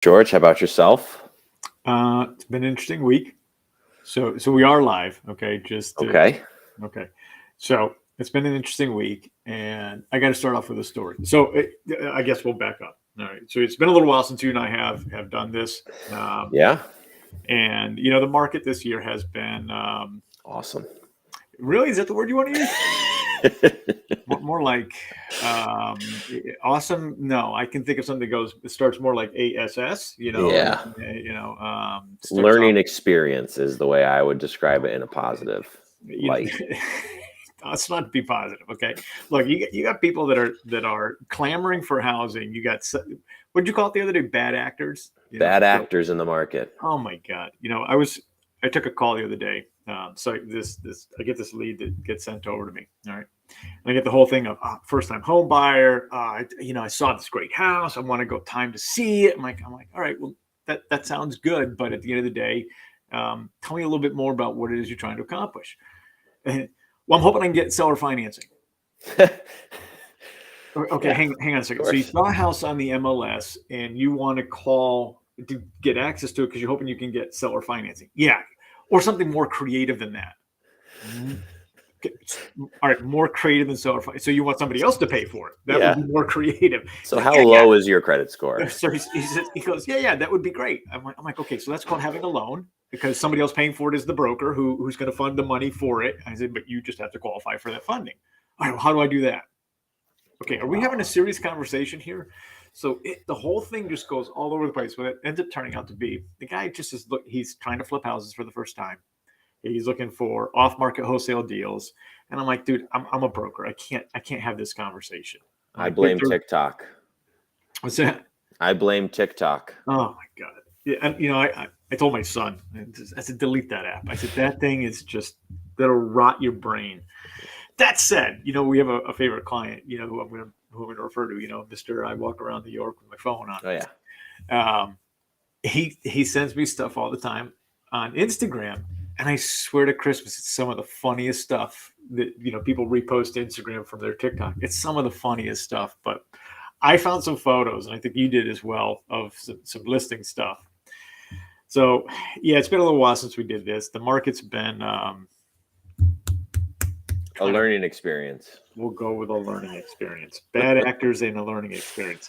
George, how about yourself? It's been an interesting week. So we are live. Okay, Okay. okay. So it's been an interesting week, and I got to start off with a story. I guess we'll back up. All right. So it's been a little while since you and I have done this, um, Yeah. and the market this year has been Awesome. really. Is that the word you want to use? More like awesome. No, I can think of something that goes. It starts more like ASS. Yeah. Starts off. Learning experience is the way I would describe it in a positive you know, light. let's not be positive. Okay, look, you got people that are clamoring for housing. You got what'd you call it the other day? Bad actors. Bad actors in the market. Oh my god. I took a call the other day. So this I get this lead that gets sent over to me. All right. And I get the whole thing of first time home buyer. I saw this great house. I want to go time to see it. I'm like, all right, well, that sounds good. But at the end of the day, tell me a little bit more about what it is you're trying to accomplish. And, well, I'm hoping I can get seller financing. Okay, Yeah, hang on a second. of So you course. saw a house on the MLS and you want to call to get access to it because you're hoping you can get seller financing. Yeah, or something more creative than that. Okay, all right, more creative than seller financing. So you want somebody else to pay for it? That would Yeah. be more creative. So Yeah, how yeah, yeah. low is your credit score? So he goes, yeah, that would be great. I'm like, okay, so that's called having a loan because somebody else paying for it is the broker who's going to fund the money for it. I said, but you just have to qualify for that funding. All right, well, how do I do that? Okay, are we having a serious conversation here? So the whole thing just goes all over the place. What it ends up turning out to be, the guy just is he's trying to flip houses for the first time. He's looking for off-market wholesale deals, and I'm like, dude, I'm a broker. I can't have this conversation. I'm I like, blame TikTok. what's that? I blame TikTok. Oh my god! Yeah, and I told my son, I said, delete that app. I said that thing is just that'll rot your brain. That said, we have a favorite client, who I'm going to refer to, Mister. I walk around New York with my phone on. Oh yeah. He sends me stuff all the time on Instagram, and I swear to Christmas, it's some of the funniest stuff that people repost to Instagram from their TikTok. It's some of the funniest stuff. But I found some photos, and I think you did as well, of some listing stuff. So yeah, it's been a little while since we did this. The market's been A learning experience. we'll go with a learning experience. Bad actors and a learning experience.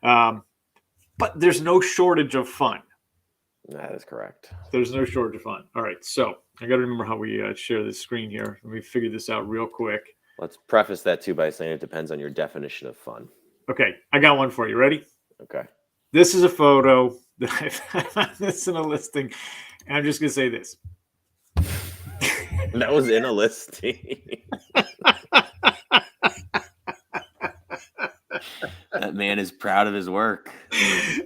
But there's no shortage of fun. That is correct. There's no shortage of fun. All right, so I got to remember how we share this screen here. Let me figure this out real quick. Let's preface that too by saying it depends on your definition of fun. Okay, I got one for you. Ready? Okay. This is a photo that I found this in a listing, and I'm just gonna say this. That was in a listing. That man is proud of his work.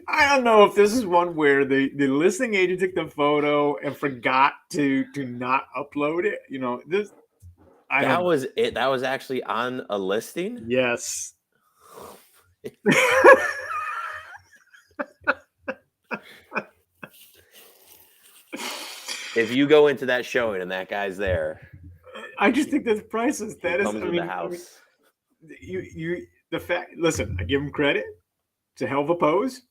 I don't know if this is one where the listing agent took the photo and forgot to not upload it. This. That was it. That was actually on a listing. Yes. If you go into that showing and that guy's there, I just think that's priceless. That is, comes with the house. The fact. Listen, I give him credit. It's a hell of a pose.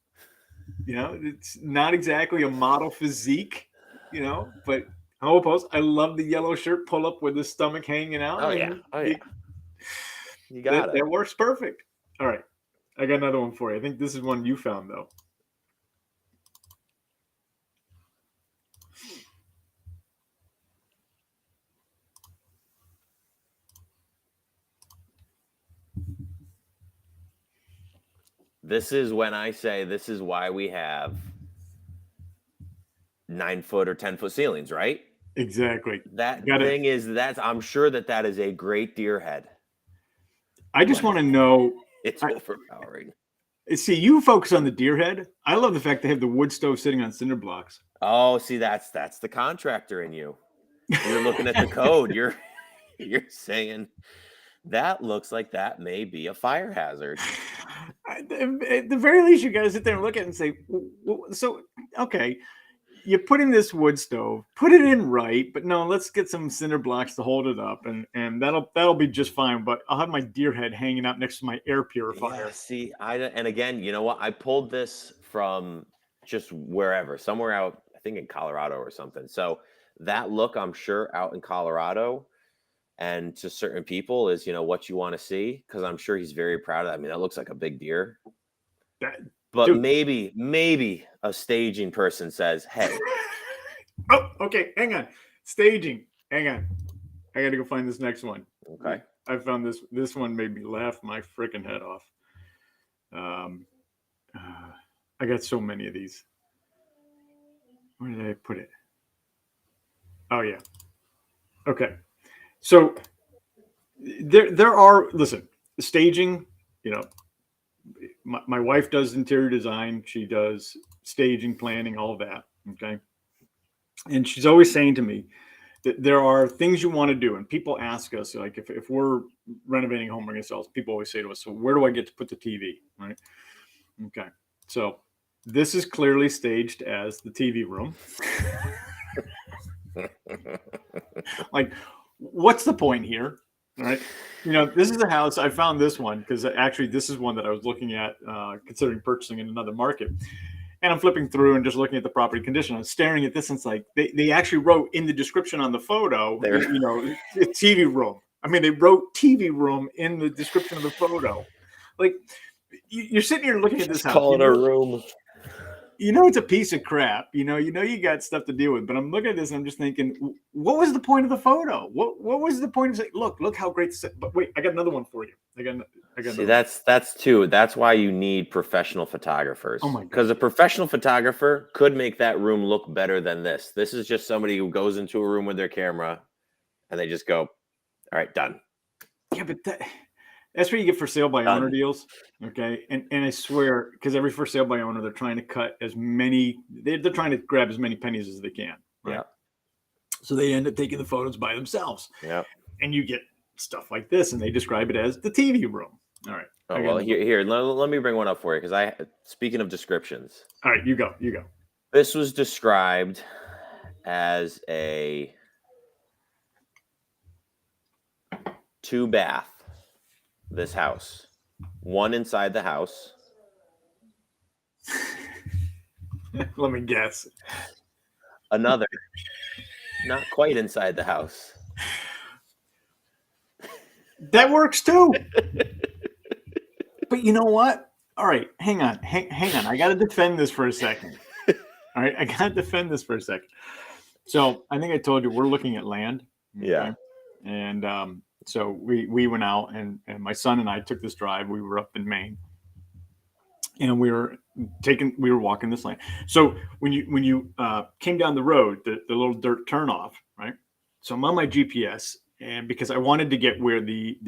It's not exactly a model physique. But hell of a pose. I love the yellow shirt pull up with the stomach hanging out. Oh yeah. You got it. That works perfect. All right, I got another one for you. I think this is one you found though. This is when I say this is why we have 9-foot or 10-foot ceilings, right? Exactly. That thing is I'm sure that is a great deer head. I just want to know. It's overpowering. See, you focus on the deer head. I love the fact they have the wood stove sitting on cinder blocks. Oh, see, that's the contractor in you. You're looking at the code. You're saying that looks like that may be a fire hazard. At the very least, you got to sit there and look at it and say, so, okay, you put in this wood stove, put it in right, but no, let's get some cinder blocks to hold it up, and that'll be just fine. But I'll have my deer head hanging out next to my air purifier. Yeah, see, and again, you know what? I pulled this from just wherever, somewhere out, I think in Colorado or something. So that look, I'm sure, out in Colorado, and to certain people is, what you want to see, because I'm sure he's very proud of that. I mean, that looks like a big deer. But Dude. maybe a staging person says, "Hey, Oh, okay. Hang on. Staging. Hang on. I got to go find this next one. okay, I found this. This one made me laugh my freaking head off. I got so many of these. Where did I put it? Oh yeah. Okay. So there are, listen, staging. My wife does interior design. She does staging, planning, all of that. Okay. And she's always saying to me that there are things you want to do. And people ask us, like, if we're renovating a home, we're going to sell, people always say to us, so where do I get to put the TV? Right. Okay. So this is clearly staged as the TV room. Like, what's the point here? Right. This is a house. I found this one because actually this is one that I was looking at, considering purchasing in another market. And I'm flipping through and just looking at the property condition. I'm staring at this, and it's like they actually wrote in the description on the photo, TV room. I mean, they wrote TV room in the description of the photo. Like, you're sitting here looking at this house. call it a room. It's a piece of crap. You got stuff to deal with. But I'm looking at this and I'm just thinking, what was the point of the photo? What was the point of saying, look how great this is? But wait, I got another one for you. I got See, that's why you need professional photographers. Oh my God. Because a professional photographer could make that room look better than this. This is just somebody who goes into a room with their camera and they just go, all right, done. Yeah, but that's what you get for sale by owner deals. Okay. And I swear, because every for sale by owner, they're trying to cut as many, they're trying to grab as many pennies as they can. Right? Yeah. So they end up taking the photos by themselves. Yeah. And you get stuff like this, and they describe it as the TV room. All right. Oh, well, here, let me bring one up for you, because speaking of descriptions. All right, you go. This was described as a 2-bath, this house. One inside the house. Let me guess. Another, not quite inside the house. That works too. But you know what? All right, hang on. I got to defend this for a second. All right, I got to defend this for a second. So I think I told you we're looking at land. Okay? Yeah. And so we went out, and my son and I took this drive. We were up in Maine, and we were walking this land. So when you came down the road, the little dirt turnoff, right? So I'm on my GPS, and because I wanted to get where the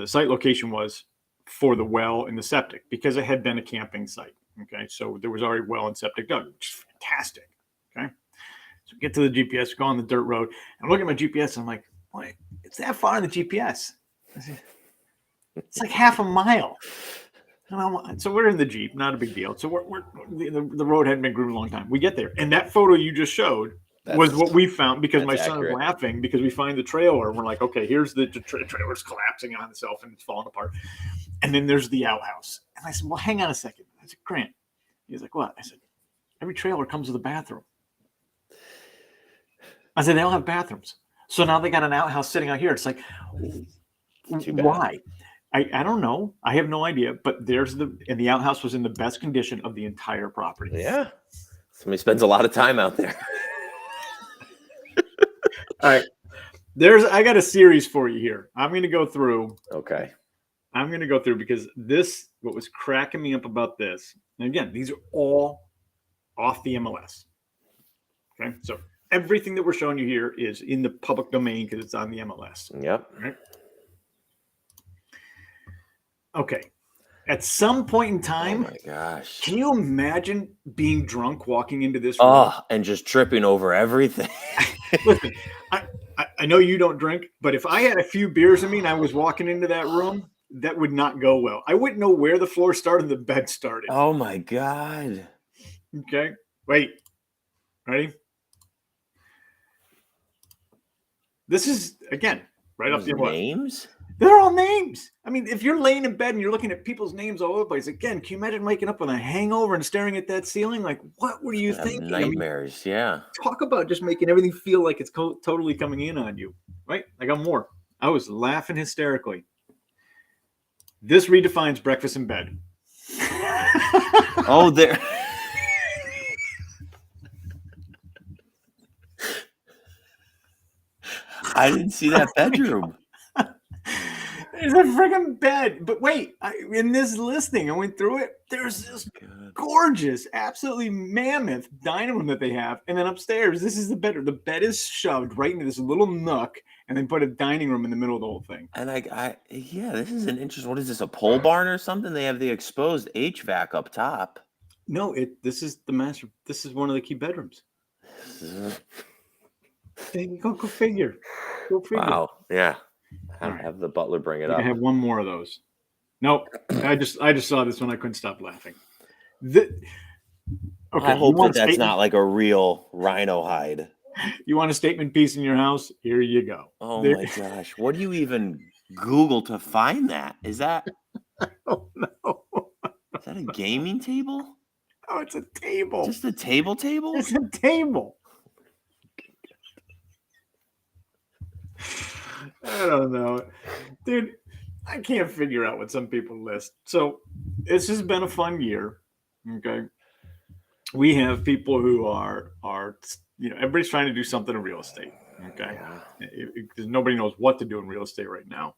site location was for the well and the septic, because it had been a camping site. Okay, so there was already well and septic dug, which is fantastic. Okay, so get to the GPS, go on the dirt road. I'm looking at my GPS, and I'm like, "Wait, it's that far on the GPS? It's like half a mile." So we're in the Jeep, not a big deal. So the road hadn't been groomed in a long time. We get there, and that photo you just showed was what we found, because my son was laughing because we find the trailer and we're like, okay, here's the trailer's collapsing on itself and it's falling apart. And then there's the outhouse. And I said, well, hang on a second. I said, Grant. He's like, what? I said, every trailer comes with a bathroom. I said, they don't have bathrooms. So now they got an outhouse sitting out here. It's like, why? I don't know. I have no idea. But and the outhouse was in the best condition of the entire property. Yeah. Somebody spends a lot of time out there. All right. I got a series for you here. I'm going to go through. Okay. I'm going to go through, because what was cracking me up about this, and again, these are all off the MLS. Okay. So everything that we're showing you here is in the public domain because it's on the MLS. Yep. Right? Okay. At some point in time, oh my gosh, can you imagine being drunk walking into this room? Oh, and just tripping over everything. Listen, I know you don't drink, but if I had a few beers in me and I was walking into that room, that would not go well. I wouldn't know where the floor started, the bed started. Oh my God. Okay. Wait. Ready? This is, again, right off the MLS. Names? They're all names. I mean, if you're laying in bed and you're looking at people's names all over the place, again, can you imagine waking up with a hangover and staring at that ceiling? Like, what were you Have thinking? I mean, nightmares. Yeah. talk about just making everything feel like it's totally coming in on you, right? I got more. I was laughing hysterically. This redefines breakfast in bed. Oh, there. I didn't see that bedroom. There's a friggin' bed. But wait, in this listing, I went through it. There's this gorgeous, absolutely mammoth dining room that they have. And then upstairs, this is the bedroom. The bed is shoved right into this little nook and then put a dining room in the middle of the whole thing. And yeah, this is an interesting. What is this, a pole barn or something? They have the exposed HVAC up top. No, this is the master. This is one of the key bedrooms. Go figure. Go figure. Wow. Yeah. Right. Have the butler bring it up. I have one more of those. Nope. I just saw this one. I couldn't stop laughing. Okay, I hope that's not like a real rhino hide. You want a statement piece in your house? Here you go. Oh my gosh. What do you even Google to find that? Is that Oh no. Is that a gaming table? Oh, it's a table. Just a table? It's a table. I don't know. Dude, I can't figure out what some people list. So this has been a fun year. Okay. We have people who are everybody's trying to do something in real estate. Okay. Because nobody knows what to do in real estate right now.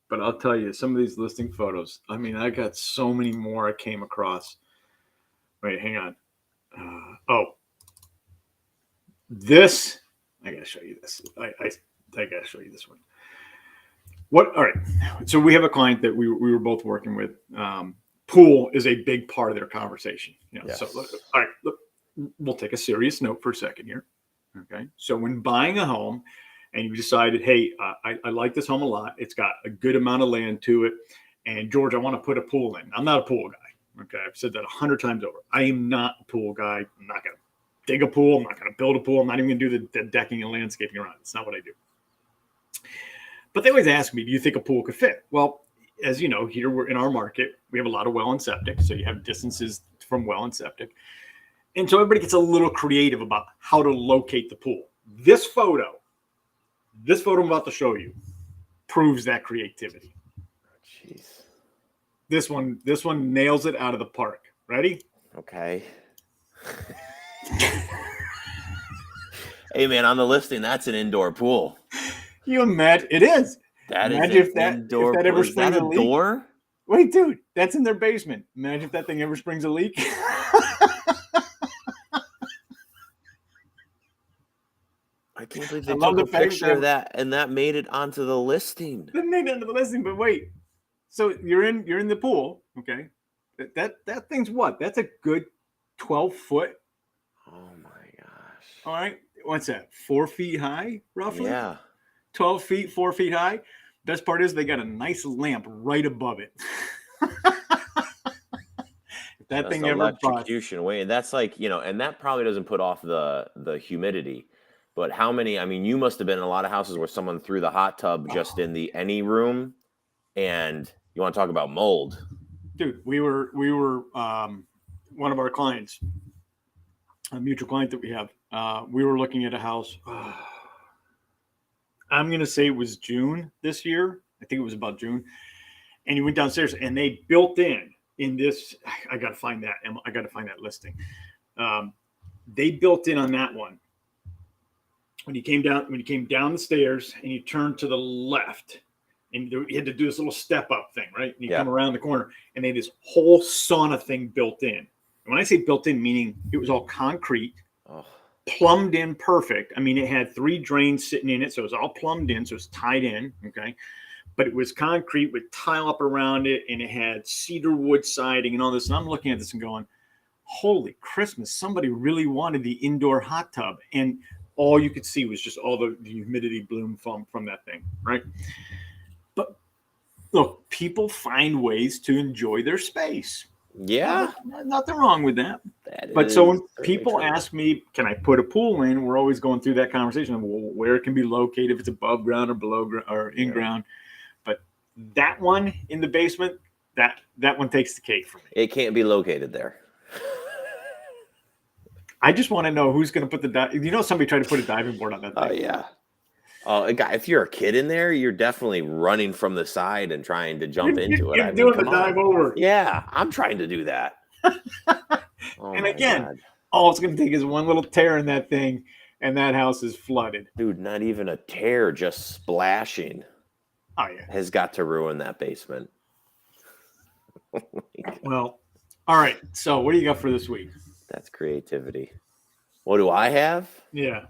But I'll tell you, some of these listing photos, I mean, I got so many more I came across. Wait, hang on. This, I got to show you this. I got to show you this one. All right. So we have a client that we were both working with. Pool is a big part of their conversation. Yes. So, all right, look, we'll take a serious note for a second here. Okay. So when buying a home and you decided, hey, I like this home a lot. It's got a good amount of land to it. And George, I want to put a pool in. I'm not a pool guy. Okay. I've said that 100 times over. I am not a pool guy. I'm not going to dig a pool. I'm not going to build a pool. I'm not even going to do the decking and landscaping around. It's not what I do. But they always ask me, do you think a pool could fit? Well, as you know, here we're in our market, we have a lot of well and septic. So you have distances from well and septic. And so everybody gets a little creative about how to locate the pool. This photo I'm about to show you proves that creativity. Jeez. This one nails it out of the park. Ready? Okay. Hey man, on the listing, that's an indoor pool. You imagine it is. Imagine if that ever springs a leak. Door? Wait, dude, that's in their basement. Imagine if that thing ever springs a leak. I can't believe they took a picture of that and that made it onto the listing. That made it onto the listing, but wait. So you're in the pool, okay? That thing's what? That's a good 12 foot. Oh my gosh. All right. What's that? 4 feet high, roughly? Yeah. 12 feet, 4 feet high. Best part is they got a nice lamp right above it. That thing ever electrocution. Wait, that's like, and that probably doesn't put off the humidity. But how many? I mean, you must have been in a lot of houses where someone threw the hot tub just in the any room, and you want to talk about mold, dude. We were one of our clients, a mutual client that we have. We were looking at a house. I'm gonna say it was June this year. I think it was about June, and you went downstairs and they built in this. I got to find that. I got to find that listing. They built in on that one. When you came down the stairs and you turned to the left, and you had to do this little step up thing, right? And you come around the corner, and they had this whole sauna thing built in. And when I say built in, meaning it was all concrete, plumbed in perfect. I mean, it had 3 drains sitting in it, so it was all plumbed in, so it was tied in, okay? But it was concrete with tile up around it, and it had cedar wood siding and all this. And I'm looking at this and going, holy Christmas, somebody really wanted the indoor hot tub. And all you could see was just all the humidity bloom from that thing, right? But look, people find ways to enjoy their space. Yeah. Nothing wrong with that. But so when people ask me, can I put a pool in? We're always going through that conversation of where it can be located, if it's above ground or below ground or in ground. But That one in the basement, that one takes the cake for me. It can't be located there. I just want to know who's going to put somebody tried to put a diving board on that thing. Oh yeah. Oh, if you're a kid in there, you're definitely running from the side and trying to jump into it. You're I mean, doing come the dive on. over. Yeah, I'm trying to do that. Oh And my again, God. all it's going to take is one little tear in that thing, and that house is flooded. Dude, not even a tear, just splashing Oh yeah. has got to ruin that basement. Well, all right. So what do you got for this week? That's creativity. What do I have? Yeah.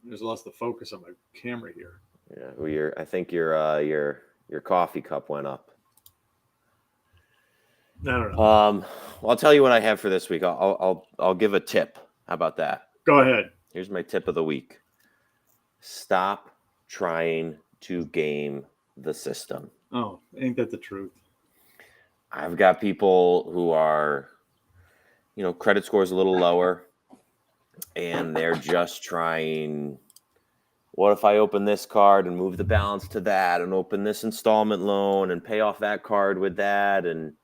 There's lost the focus on my camera here. Yeah, well, I think your coffee cup went up. I don't know. Well, I'll tell you what I have for this week. I'll give a tip. How about that? Go ahead. Here's my tip of the week. Stop trying to game the system. Oh, ain't that the truth? I've got people who are, credit scores a little lower, and they're just trying, what if I open this card and move the balance to that and open this installment loan and pay off that card with that? And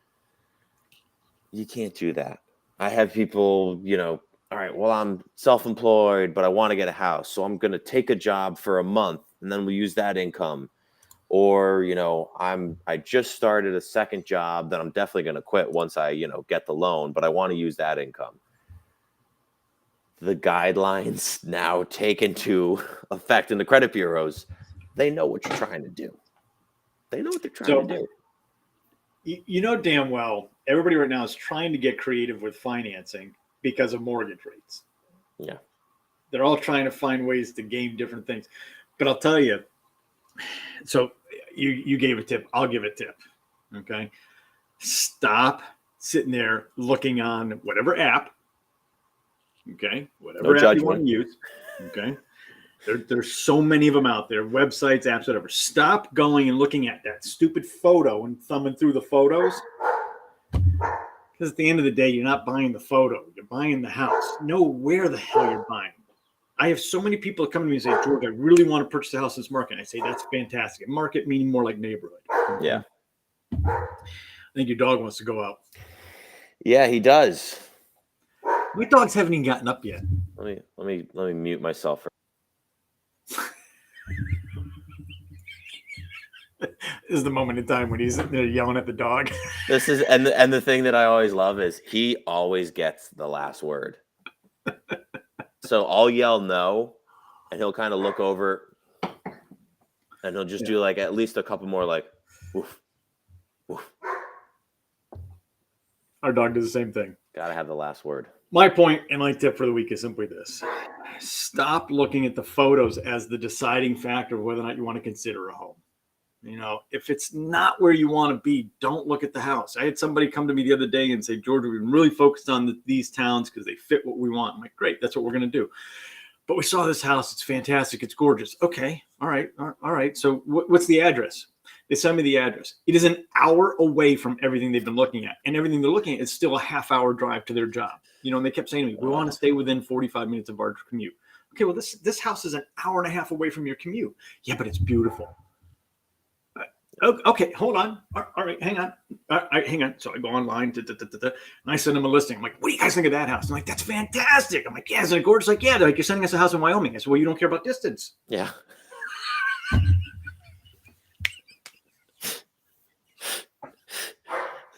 you can't do that. I have people, all right, well, I'm self-employed, but I want to get a house. So I'm going to take a job for a month and then we use that income. Or, I just started a second job that I'm definitely going to quit once I, get the loan, but I want to use that income. The guidelines now take into effect in the credit bureaus. They know what you're trying to do. They know what they're trying to do. You know damn well, everybody right now is trying to get creative with financing because of mortgage rates. Yeah. They're all trying to find ways to game different things. But I'll tell you, so you gave a tip. I'll give a tip. Okay. Stop sitting there looking on whatever app. Okay. Whatever app you want to use. Okay. There's so many of them out there, websites, apps, whatever. Stop going and looking at that stupid photo and thumbing through the photos. Because at the end of the day, you're not buying the photo. You're buying the house. Know where the hell you're buying. I have so many people come to me and say, George, I really want to purchase a house in this market. And I say, that's fantastic. Market meaning more like neighborhood. Yeah. I think your dog wants to go out. Yeah, he does. My dogs haven't even gotten up yet. Let me mute myself. This is the moment in time when he's there yelling at the dog. This is and the thing that I always love is he always gets the last word. So I'll yell no, and he'll kind of look over, and he'll just do like at least a couple more like, woof, woof. Our dog does the same thing. Gotta have the last word. My point and my tip for the week is simply this. Stop looking at the photos as the deciding factor of whether or not you want to consider a home. If it's not where you want to be, don't look at the house. I had somebody come to me the other day and say, George, we've been really focused on these towns because they fit what we want. I'm like, great, that's what we're going to do. But we saw this house. It's fantastic. It's gorgeous. Okay. All right. So what's the address? They sent me the address. It is an hour away from everything they've been looking at. And everything they're looking at is still a half-hour drive to their job. And they kept saying to me, we want to stay within 45 minutes of our commute. Okay, well, this house is an hour and a half away from your commute. Yeah, but it's beautiful. Okay, hold on. All right, hang on. Hang on. So I go online, and I send them a listing. I'm like, what do you guys think of that house? I'm like, that's fantastic. I'm like, yeah, isn't it gorgeous? Like, yeah, they're like, you're sending us a house in Wyoming. I said, well, you don't care about distance. Yeah.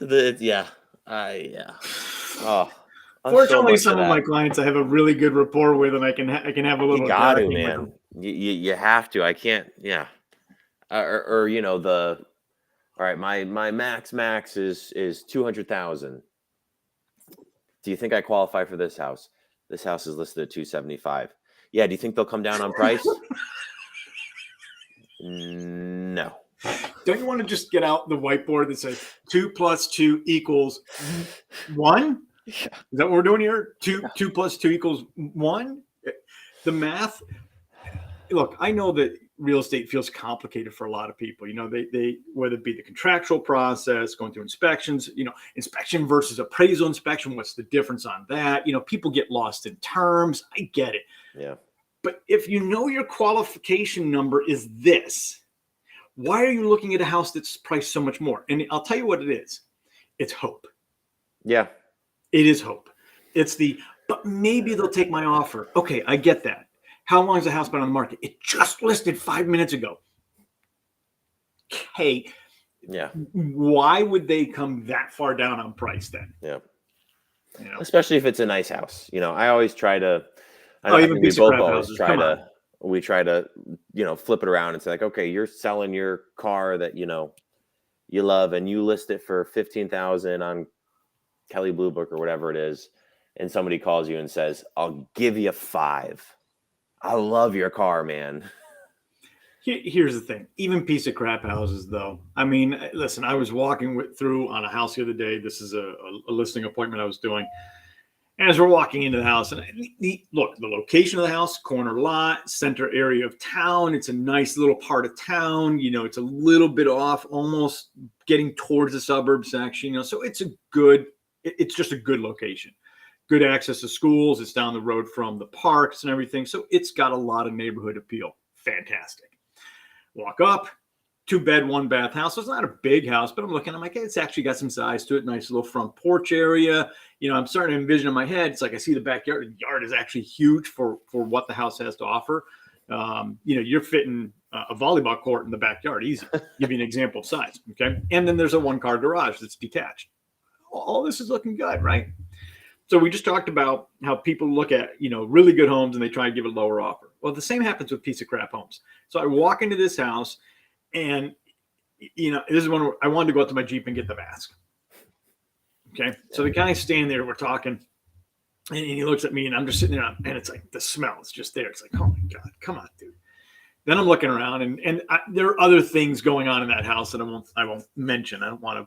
Yeah. Oh. Fortunately, some of my clients I have a really good rapport with, and I can have a little. You got to, man. You have to. I can't. Yeah. Or all right, my max is 200,000. Do you think I qualify for this house? This house is listed at 275. Yeah. Do you think they'll come down on price? No. Don't you want to just get out the whiteboard that says 2 + 2 = 1? Yeah. Is that what we're doing here? 2 + 2 = 1? The math. Look, I know that real estate feels complicated for a lot of people. They whether it be the contractual process, going through inspections, inspection versus appraisal inspection. What's the difference on that? People get lost in terms. I get it. Yeah. But if your qualification number is this, Why are you looking at a house that's priced so much more? And I'll tell you what it is. It's hope. Yeah. It is hope. But maybe they'll take my offer. Okay, I get that. How long has the house been on the market? It just listed 5 minutes ago. Okay. Yeah. Why would they come that far down on price then? Yeah. You know? Especially if it's a nice house. I always try to, I Even think we piece of both crap always houses. try Come on. to, we try to, flip it around and say like, okay, you're selling your car that, you love and you list it for 15,000 on Kelly Blue Book or whatever it is. And somebody calls you and says, I'll give you 5. I love your car, man. Here's the thing. Even piece of crap houses, though. I mean, listen, I was walking through on a house the other day. This is a listing appointment I was doing. And as we're walking into the house, and look, the location of the house, corner lot, center area of town. It's a nice little part of town. It's a little bit off, almost getting towards the suburbs section. So it's just a good location. Good access to schools. It's down the road from the parks and everything. So it's got a lot of neighborhood appeal. Fantastic. Walk up, 2-bed, 1-bath house. So it's not a big house, but I'm looking, I'm like, hey, it's actually got some size to it. Nice little front porch area. I'm starting to envision in my head. It's like I see the backyard. The yard is actually huge for what the house has to offer. You're fitting a volleyball court in the backyard easy. Give you an example of size. Okay. And then there's a 1-car garage that's detached. All this is looking good, right? So we just talked about how people look at, really good homes and they try to give a lower offer. Well, the same happens with piece of crap homes. So I walk into this house and, this is when I wanted to go out to my Jeep and get the mask. Okay. So the guy's standing there, we're talking, and he looks at me and I'm just sitting there and it's like the smell is just there. It's like, oh my God, come on, dude. Then I'm looking around and there are other things going on in that house that I won't mention. I don't want to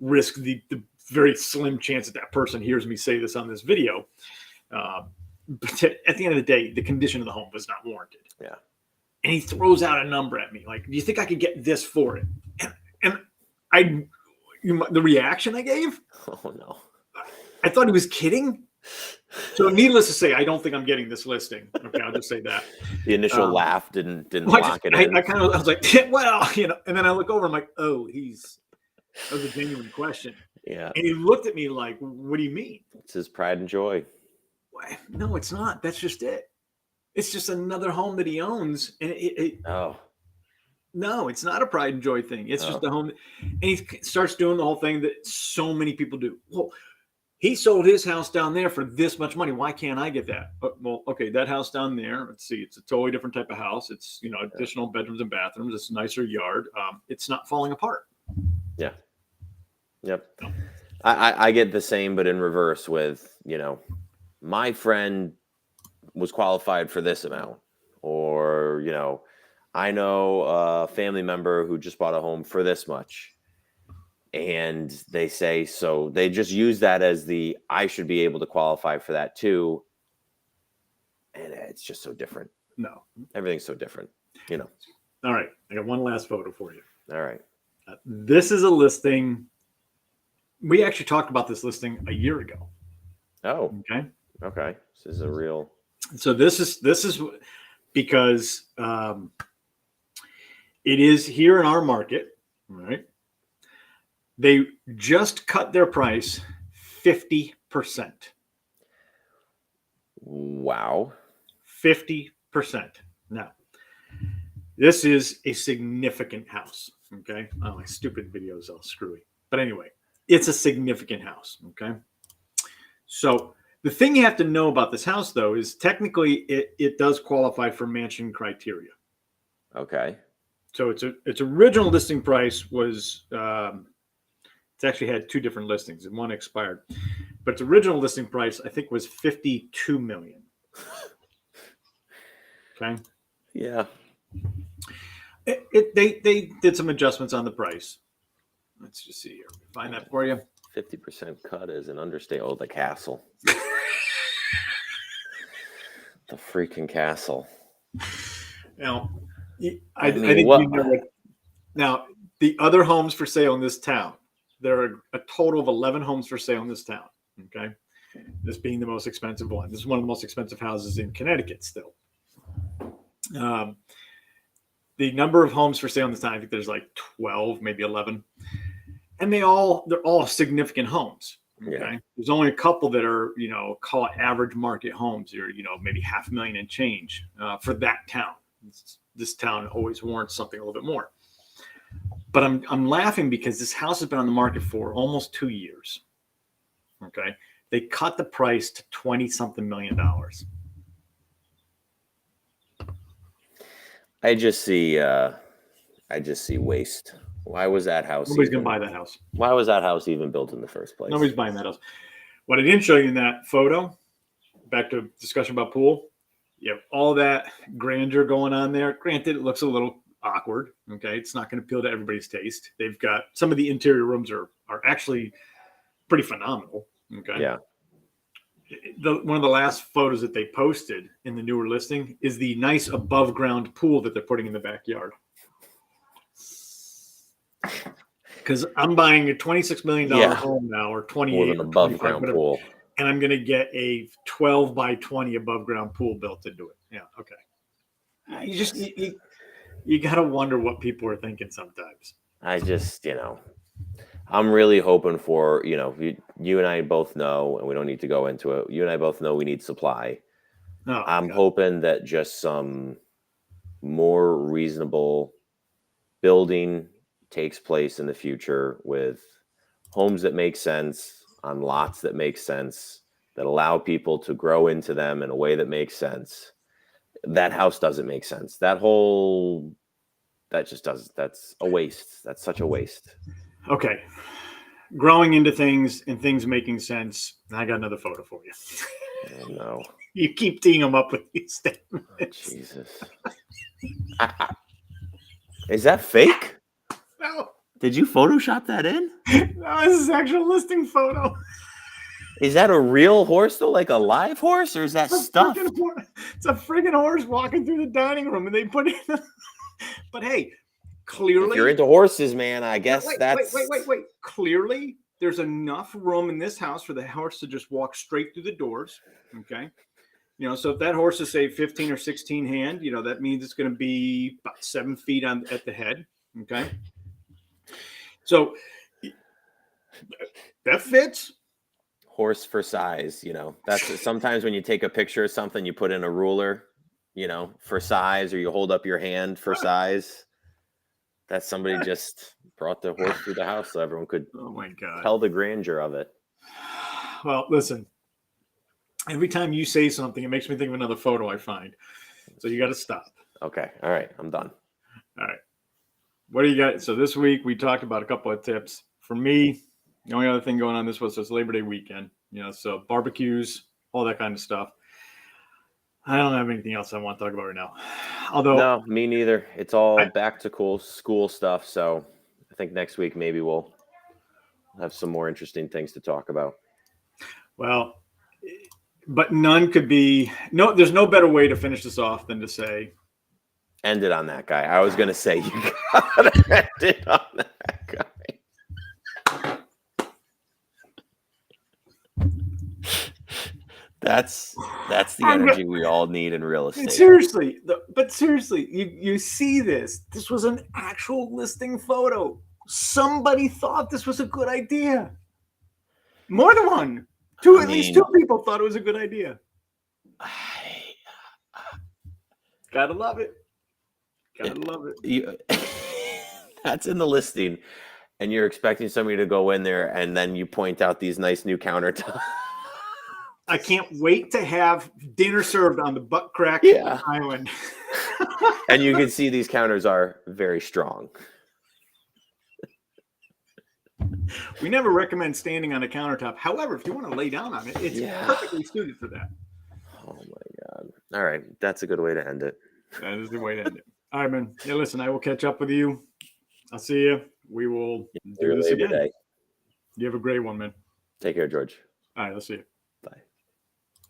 risk the very slim chance that person hears me say this on this video. But at the end of the day, the condition of the home was not warranted. Yeah. And he throws out a number at me. Like, do you think I could get this for it? And the reaction I gave, Oh no. I thought he was kidding. So needless to say, I don't think I'm getting this listing. Okay, I'll just say that. The initial laugh didn't lock it in. I was like, well, and then I look over, I'm like, oh, that was a genuine question. Yeah. And he looked at me like, what do you mean? It's his pride and joy. No, it's not. That's just it. It's just another home that he owns. And no, it's not a pride and joy thing. It's just a home. And he starts doing the whole thing that so many people do. Well, he sold his house down there for this much money. Why can't I get that? Well, okay, that house down there, let's see. It's a totally different type of house. It's, additional bedrooms and bathrooms. It's a nicer yard. It's not falling apart. Yeah. Yep. I get the same, but in reverse with, my friend was qualified for this amount, or, I know a family member who just bought a home for this much. And they say, so they just use that as I should be able to qualify for that too. And it's just so different. No. Everything's so different, All right. I got one last photo for you. All right. This is a listing. We actually talked about this listing a year ago. Oh, okay. This is a real. So this is because it is here in our market, right? They just cut their price 50%. Wow. 50%. Now, this is a significant house. Okay. Oh, my stupid video is all screwy. But anyway, it's a significant house. Okay. So the thing you have to know about this house, though, is technically it does qualify for mansion criteria. Okay. So its original listing price was, it's actually had 2 different listings and one expired, but its original listing price, I think, was $52 million. Okay. Yeah. They did some adjustments on the price. Let's just see here. Find that for you. 50% cut is an understatement. Oh, the castle. The freaking castle. Now, I think what? Now, the other homes for sale in this town, there are a total of 11 homes for sale in this town. Okay. This being the most expensive one. This is one of the most expensive houses in Connecticut still. the number of homes for sale in this town, I think there's like 12, maybe 11. And they're all significant homes. Okay. Yeah. There's only a couple that are, call it average market homes, or, maybe $500,000 and change for that town. This town always warrants something a little bit more. But I'm laughing because this house has been on the market for almost 2 years. Okay. They cut the price to $20-something million. I just see waste. Why was that house? Nobody's going to buy that house. Why was that house even built in the first place? Nobody's buying that house. What I didn't show you in that photo, back to discussion about pool, you have all that grandeur going on there. Granted, it looks a little awkward. Okay. It's not going to appeal to everybody's taste. They've got some of the interior rooms are actually pretty phenomenal. Okay. Yeah. One of the last photos that they posted in the newer listing is the nice above ground pool that they're putting in the backyard. Because I'm buying a $26 million home now, or 28 with an above ground pool, and I'm going to get a 12 by 20 above ground pool built into it. Yeah, okay. You got to wonder what people are thinking sometimes. I just, I'm really hoping for, you and I both know, and we don't need to go into it. You and I both know we need supply. Oh, I'm hoping that just some more reasonable building takes place in the future with homes that make sense on lots that make sense, that allow people to grow into them in a way that makes sense. That house doesn't make sense. That's a waste. That's such a waste. Okay. Growing into things and things making sense. I got another photo for you. Oh, no. You keep teeing them up with these statements. Oh, Jesus. Is that fake? No. Did you Photoshop that in? No, this is actual listing photo. Is that a real horse though, like a live horse, or is that stuffed? It's a friggin' horse walking through the dining room, and they put it in. But hey, clearly, if you're into horses, man, I guess wait. Clearly, there's enough room in this house for the horse to just walk straight through the doors. Okay. So if that horse is, say, 15 or 16 hand, that means it's going to be about 7 feet at the head. Okay. So that fits. Horse for size, that's sometimes when you take a picture of something, you put in a ruler, for size, or you hold up your hand for size. That somebody just brought the horse through the house so everyone could tell the grandeur of it. Well, listen. Every time you say something, it makes me think of another photo I find. So you got to stop. Okay. All right. I'm done. All right. What do you got? So this week we talked about a couple of tips. For me, the only other thing going on this was Labor Day weekend. So barbecues, all that kind of stuff. I don't have anything else I want to talk about right now. Although, no, me neither. It's all back to school stuff. So I think next week maybe we'll have some more interesting things to talk about. Well, but there's no better way to finish this off than to say, end it on that guy. I was going to say, you gotta end it on that guy. That's the energy we all need in real estate. Seriously, you see this. This was an actual listing photo. Somebody thought this was a good idea. More than one. At least two people thought it was a good idea. Gotta love it. That's in the listing, and you're expecting somebody to go in there, and then you point out these nice new countertops. I can't wait to have dinner served on the butt crack island. And you can see these counters are very strong. We never recommend standing on a countertop. However, if you want to lay down on it, it's perfectly suited for that. Oh my God. All right. That's a good way to end it. That is the way to end it. All right, man. Hey, listen, I will catch up with you. I'll see you. We will do this again. You have a great one, man. Take care, George. All right, let's see you.